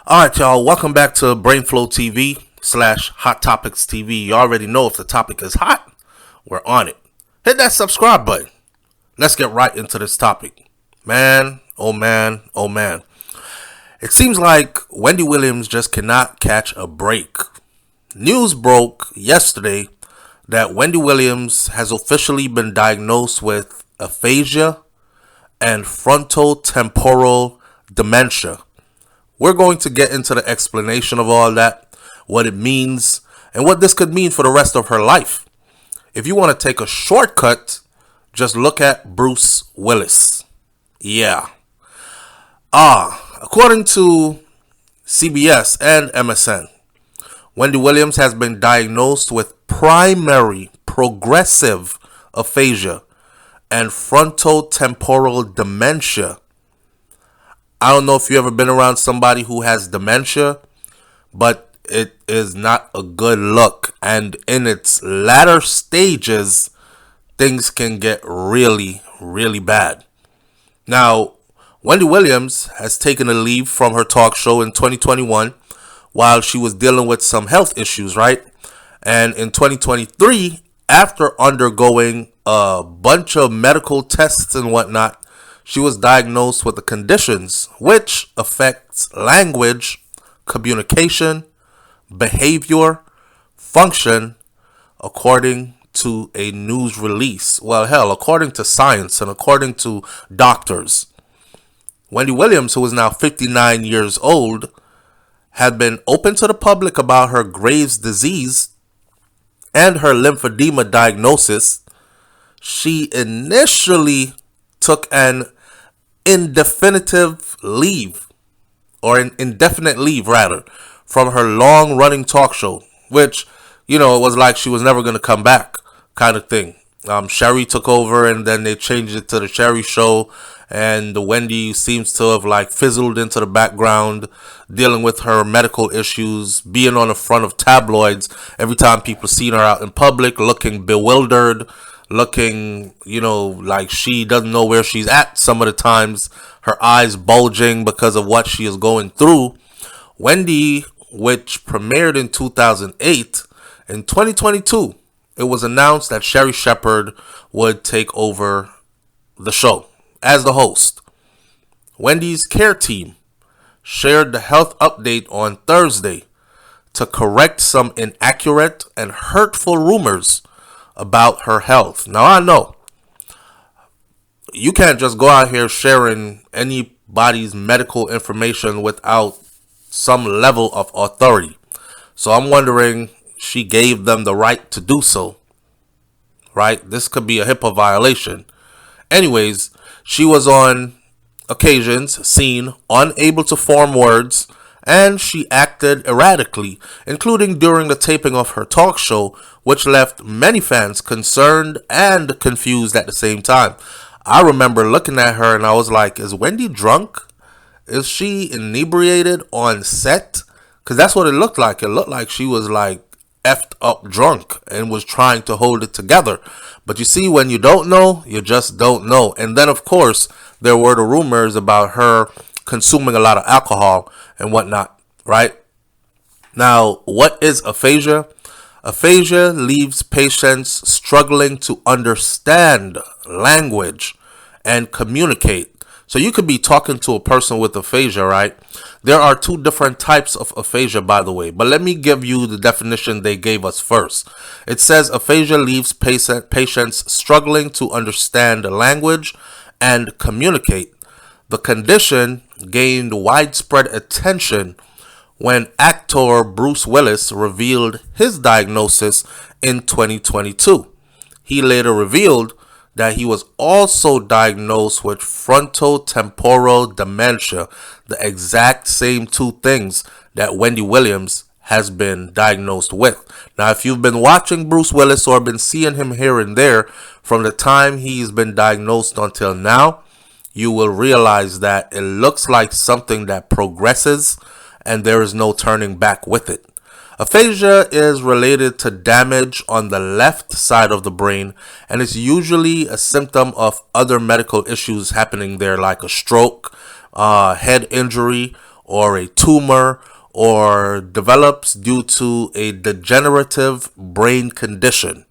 All right, y'all. Welcome back to Brainflotv / Hot Topics TV. You already know if the topic is hot, we're on it. Hit that subscribe button. Let's get right into this topic. Man, oh man, oh man. It seems like Wendy Williams just cannot catch a break. News broke yesterday that Wendy Williams has officially been diagnosed with aphasia and frontotemporal dementia. We're going to get into the explanation of all that, what it means, and what this could mean for the rest of her life. If you want to take a shortcut, just look at Bruce Willis. Yeah. According to CBS and MSN, Wendy Williams has been diagnosed with primary progressive aphasia and frontotemporal dementia. I don't know if you've ever been around somebody who has dementia, but it is not a good look. And in its latter stages, things can get really, really bad. Now, Wendy Williams has taken a leave from her talk show in 2021 while she was dealing with some health issues, right? And in 2023, after undergoing a bunch of medical tests and whatnot, she was diagnosed with the conditions which affects language, communication, behavior, function, according to a news release. Well, hell, according to science and according to doctors. Wendy Williams, who is now 59 years old, had been open to the public about her Graves' disease and her lymphedema diagnosis. She initially took an indefinite leave from her long-running talk show, which, it was like she was never going to come back kind of thing. Sherry took over and then they changed it to the Sherry Show, and the Wendy seems to have fizzled into the background, dealing with her medical issues, being on the front of tabloids every time people seen her out in public, looking bewildered, looking, like she doesn't know where she's at some of the times, her eyes bulging because of what she is going through. Wendy, which premiered in 2008, in 2022, it was announced that Sherri Shepherd would take over the show as the host. Wendy's care team shared the health update on Thursday to correct some inaccurate and hurtful rumors about her health. Now, I know you can't just go out here sharing anybody's medical information without some level of authority. So I'm wondering, she gave them the right to do so, right? This could be a HIPAA violation. Anyways, she was on occasions seen unable to form words, and she acted erratically, including during the taping of her talk show, which left many fans concerned and confused at the same time. I remember looking at her and I was like, is Wendy drunk? Is she inebriated on set? Because that's what it looked like. It looked like she was effed up drunk and was trying to hold it together. But you see, when you don't know, you just don't know. And then, of course, there were the rumors about her consuming a lot of alcohol and whatnot, right? Now, what is aphasia? Aphasia leaves patients struggling to understand language and communicate. So you could be talking to a person with aphasia, right? There are two different types of aphasia, by the way, but let me give you the definition they gave us first. It says aphasia leaves patients struggling to understand language and communicate. The condition gained widespread attention when actor Bruce Willis revealed his diagnosis in 2022. He later revealed that he was also diagnosed with frontotemporal dementia, the exact same two things that Wendy Williams has been diagnosed with. Now, if you've been watching Bruce Willis or been seeing him here and there from the time he's been diagnosed until now, you will realize that it looks like something that progresses and there is no turning back with it. Aphasia is related to damage on the left side of the brain, and it's usually a symptom of other medical issues happening there, like a stroke, head injury, or a tumor or develops due to a degenerative brain condition.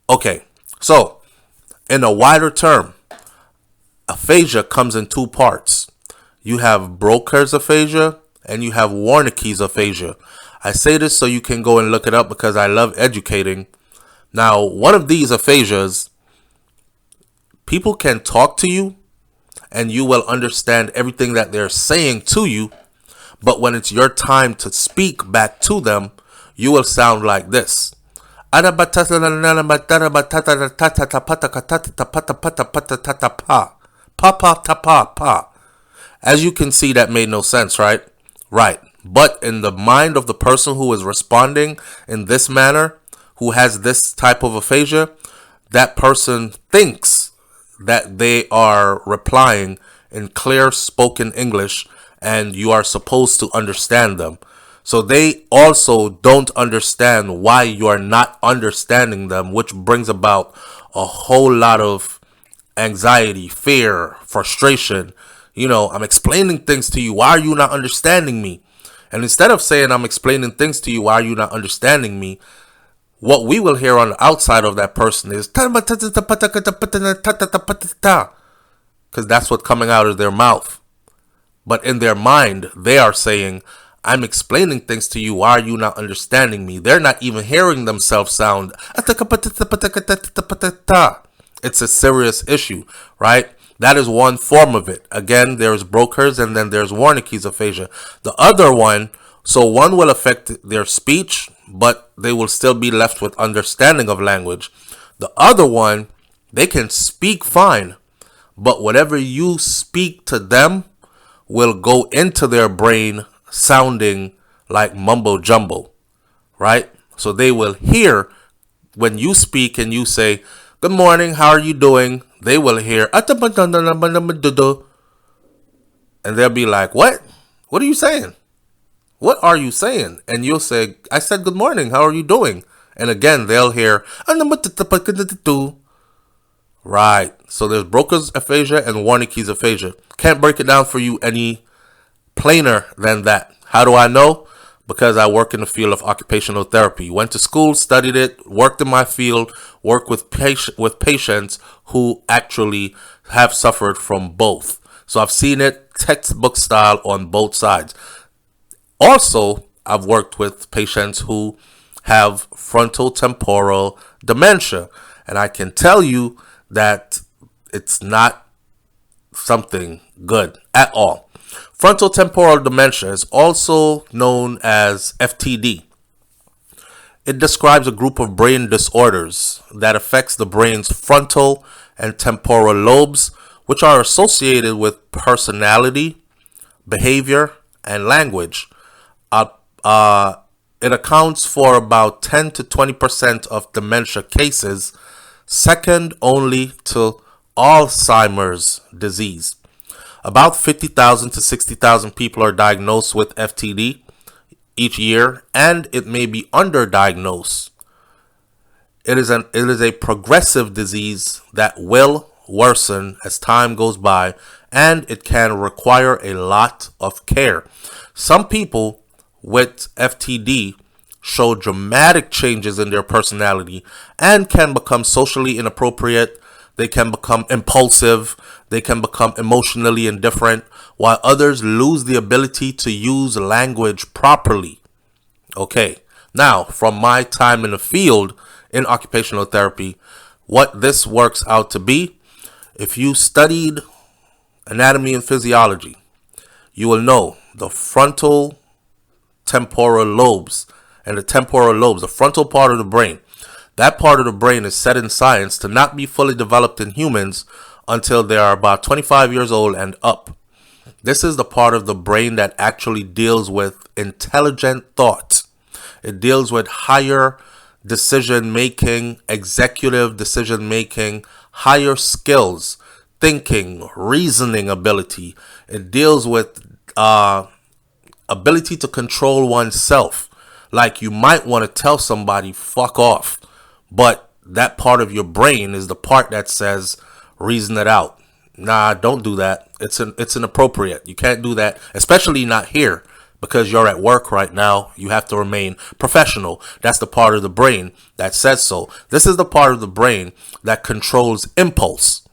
Okay, so in a wider term, aphasia comes in two parts. You have Broca's aphasia and you have Wernicke's aphasia. I say this so you can go and look it up because I love educating. Now, one of these aphasias, people can talk to you and you will understand everything that they're saying to you, but when it's your time to speak back to them, you will sound like this. As you can see, that made no sense, right? Right. But in the mind of the person who is responding in this manner, who has this type of aphasia, that person thinks that they are replying in clear spoken English and you are supposed to understand them. So they also don't understand why you are not understanding them, which brings about a whole lot of anxiety, fear, frustration. I'm explaining things to you. Why are you not understanding me? And instead of saying I'm explaining things to you, why are you not understanding me? What we will hear on the outside of that person is because that's what's coming out of their mouth. But in their mind, they are saying, I'm explaining things to you. Why are you not understanding me? They're not even hearing themselves sound. It's a serious issue, right? That is one form of it. Again, there's Broca's and then there's Wernicke's aphasia. The other one, so one will affect their speech, but they will still be left with understanding of language. The other one, they can speak fine, but whatever you speak to them will go into their brain sounding like mumbo jumbo, right? So they will hear when you speak and you say, good morning, how are you doing? They will hear, and they'll be like, what? What are you saying? What are you saying? And you'll say, I said good morning, how are you doing? And again, they'll hear, right. So there's Broca's aphasia and Wernicke's aphasia. Can't break it down for you any plainer than that. How do I know? Because I work in the field of occupational therapy. Went to school, studied it, worked in my field, worked with patients who actually have suffered from both. So I've seen it textbook style on both sides. Also, I've worked with patients who have frontotemporal dementia. And I can tell you that it's not something good at all. Frontotemporal dementia is also known as FTD. It describes a group of brain disorders that affects the brain's frontal and temporal lobes, which are associated with personality, behavior, and language. It accounts for about 10 to 20% of dementia cases, second only to Alzheimer's disease. About 50,000 to 60,000 people are diagnosed with FTD each year, and it may be underdiagnosed. It is a progressive disease that will worsen as time goes by, and it can require a lot of care. Some people with FTD show dramatic changes in their personality and can become socially inappropriate. They can become impulsive. They can become emotionally indifferent, while others lose the ability to use language properly. Okay, now from my time in the field in occupational therapy, what this works out to be, if you studied anatomy and physiology, you will know the frontal temporal lobes and the temporal lobes, the frontal part of the brain. That part of the brain is said in science to not be fully developed in humans until they are about 25 years old and up. This is the part of the brain that actually deals with intelligent thought. It deals with higher decision making, executive decision making, higher skills, thinking, reasoning ability. It deals with ability to control oneself. Like you might want to tell somebody, fuck off. But that part of your brain is the part that says, reason it out. Nah, don't do that. It's inappropriate. You can't do that, especially not here because you're at work right now. You have to remain professional. That's the part of the brain that says so. This is the part of the brain that controls impulse.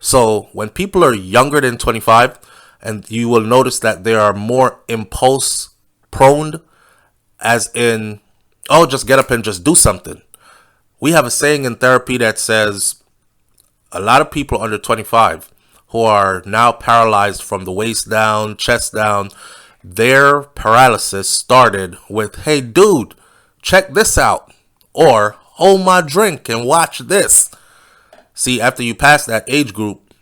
So when people are younger than 25, and you will notice that they are more impulse prone, as in, oh, just get up and just do something. We have a saying in therapy that says a lot of people under 25 who are now paralyzed from the waist down, chest down, their paralysis started with, hey, dude, check this out. Or, hold my drink and watch this. See, after you pass that age group,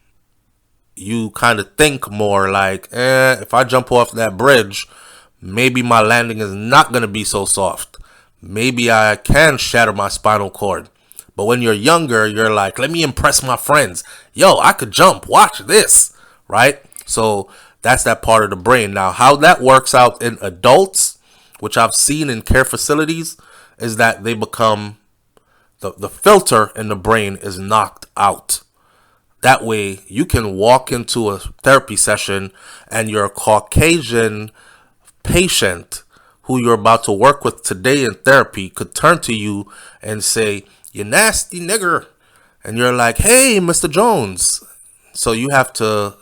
you kind of think more like, if I jump off that bridge, maybe my landing is not going to be so soft. Maybe I can shatter my spinal cord. But when you're younger, you're like, let me impress my friends. Yo, I could jump. Watch this. Right? So that's that part of the brain. Now, how that works out in adults, which I've seen in care facilities, is that they become, the filter in the brain is knocked out. That way, you can walk into a therapy session and your Caucasian patient who you're about to work with today in therapy could turn to you and say, you nasty nigger. And you're like, hey, Mr. Jones. So you have to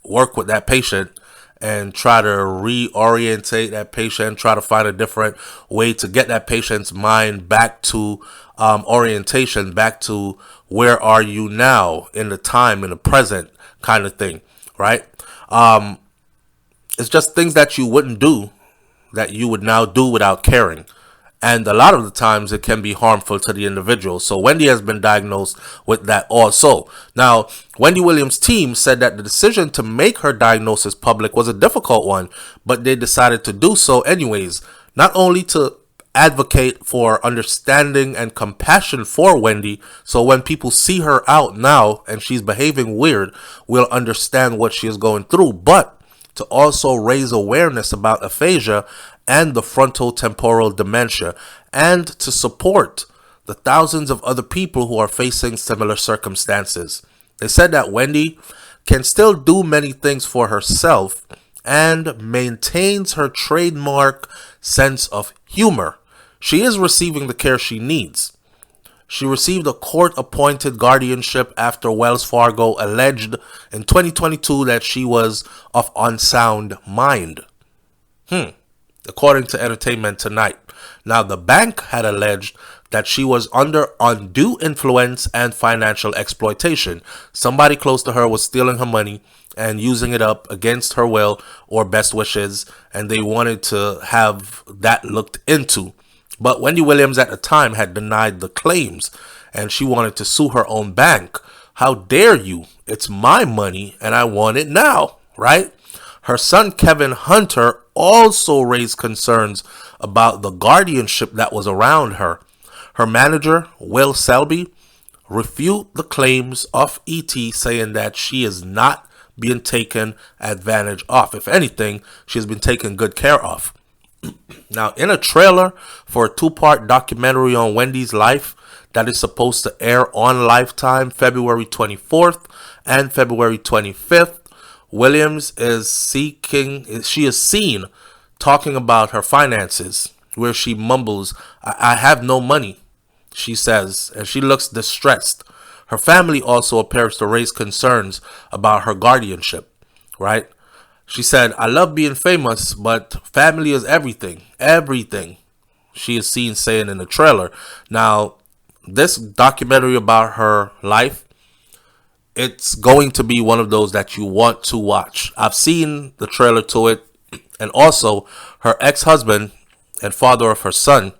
work with that patient and try to reorientate that patient, try to find a different way to get that patient's mind back to orientation, back to where are you now in the time, in the present kind of thing, right? It's just things that you wouldn't do that you would now do without caring. And a lot of the times it can be harmful to the individual. So Wendy has been diagnosed with that also. Now, Wendy Williams' team said that the decision to make her diagnosis public was a difficult one, but they decided to do so anyways, not only to advocate for understanding and compassion for Wendy, so when people see her out now and she's behaving weird, we'll understand what she is going through, but to also raise awareness about aphasia and the frontotemporal dementia, and to support the thousands of other people who are facing similar circumstances. They said that Wendy can still do many things for herself and maintains her trademark sense of humor. She is receiving the care she needs. She received a court-appointed guardianship after Wells Fargo alleged in 2022 that she was of unsound mind. According to Entertainment Tonight. Now, the bank had alleged that she was under undue influence and financial exploitation. Somebody close to her was stealing her money and using it up against her will or best wishes, and they wanted to have that looked into. But Wendy Williams at the time had denied the claims, and she wanted to sue her own bank. How dare you? It's my money, and I want it now, right? Her son, Kevin Hunter, also raised concerns about the guardianship that was around her. Her manager, Will Selby, refuted the claims of E.T., saying that she is not being taken advantage of. If anything, she has been taken good care of. Now, in a trailer for a 2-part documentary on Wendy's life that is supposed to air on Lifetime February 24th and February 25th, Williams is seen talking about her finances, where she mumbles, I have no money, she says, and she looks distressed. Her family also appears to raise concerns about her guardianship, right? She said, I love being famous, but family is everything, everything, she is seen saying in the trailer. Now, this documentary about her life, it's going to be one of those that you want to watch. I've seen the trailer to it, and also her ex-husband and father of her son,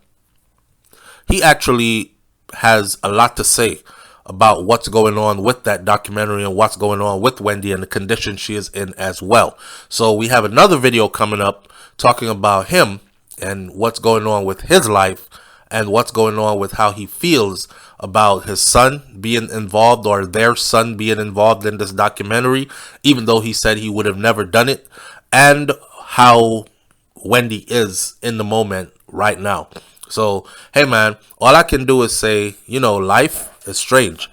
he actually has a lot to say about what's going on with that documentary and what's going on with Wendy and the condition she is in as well. So we have another video coming up talking about him and what's going on with his life and what's going on with how he feels about his son being involved, or their son being involved in this documentary, even though he said he would have never done it, and how Wendy is in the moment right now. So, hey man, all I can do is say, life is strange.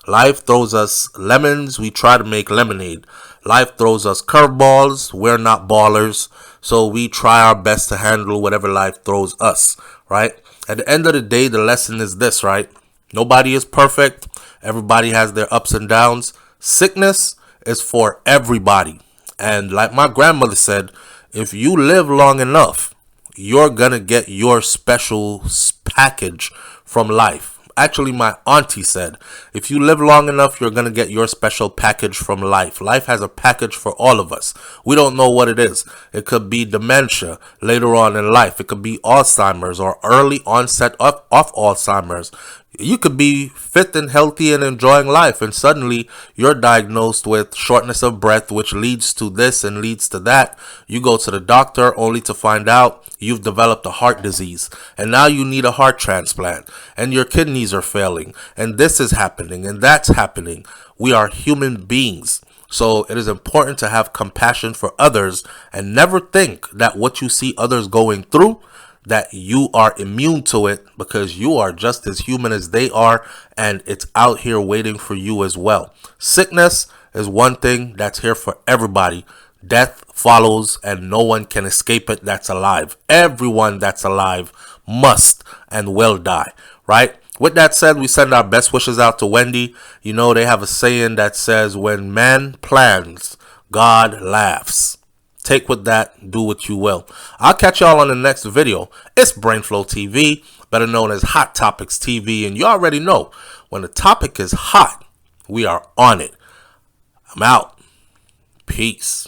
Life throws us lemons, we try to make lemonade. Life throws us curveballs, we're not ballers, so we try our best to handle whatever life throws us, right? At the end of the day, the lesson is this, right? Nobody is perfect. Everybody has their ups and downs. Sickness is for everybody. And like my grandmother said, if you live long enough, you're gonna get your special package from life. Actually, my auntie said, if you live long enough, you're going to get your special package from life. Life has a package for all of us. We don't know what it is. It could be dementia later on in life. It could be Alzheimer's or early onset of Alzheimer's. You could be fit and healthy and enjoying life, and suddenly you're diagnosed with shortness of breath, which leads to this and leads to that. You go to the doctor only to find out you've developed a heart disease, and now you need a heart transplant, and your kidneys are failing, and this is happening, and that's happening. We are human beings. So it is important to have compassion for others and never think that what you see others going through, that you are immune to it, because you are just as human as they are, and it's out here waiting for you as well. Sickness is one thing that's here for everybody. Death follows, and no one can escape it that's alive. Everyone that's alive must and will die, right? With that said, we send our best wishes out to Wendy. You know, they have a saying that says, when man plans, God laughs. Take with that, do what you will. I'll catch y'all on the next video. It's Brainflotv, better known as Hot Topics TV, and you already know, when the topic is hot, we are on it. I'm out. Peace.